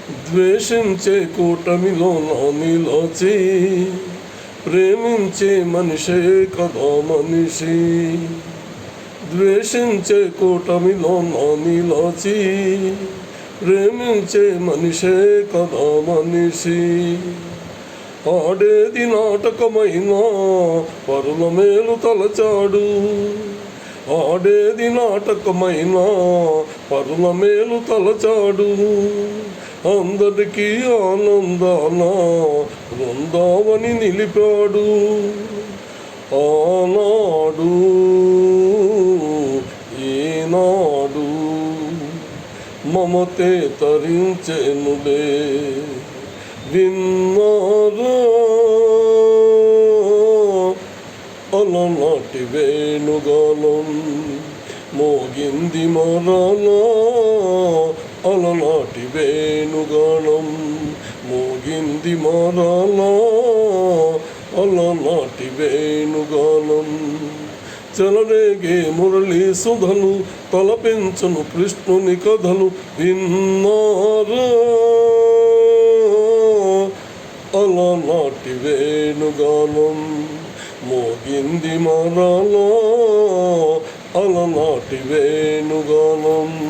ద్వేషించే కూటమిలో నిలిచి ప్రేమించే మనిషే కదా మనిషి. ద్వేషించే కూటమిలో నిలిచి ప్రేమించే మనిషే కదా మనిషి. ఆడేది నాటకమైనా పరుల మేలు తలచాడు. ఆడేది నాటకమైనా పరుల మేలు తలచాడు. అందరికీ ఆనందాన బృందావని నిలిపాడు. ఆనాడు ఈనాడు మమతే తరించెనులే. విన్నారా అలనాటి వేణుగానం మోగింది మరలా. అలనాటి వేణుగానం మోగింది మరలా. అలనాటి వేణుగానం చెలరేగే మురళీ సుధలు తలపెంచును కృష్ణుని కథలు. విన్నారా అలనాటి వేణుగానం మోగింది మరలా. అలనాటి వేణుగానం.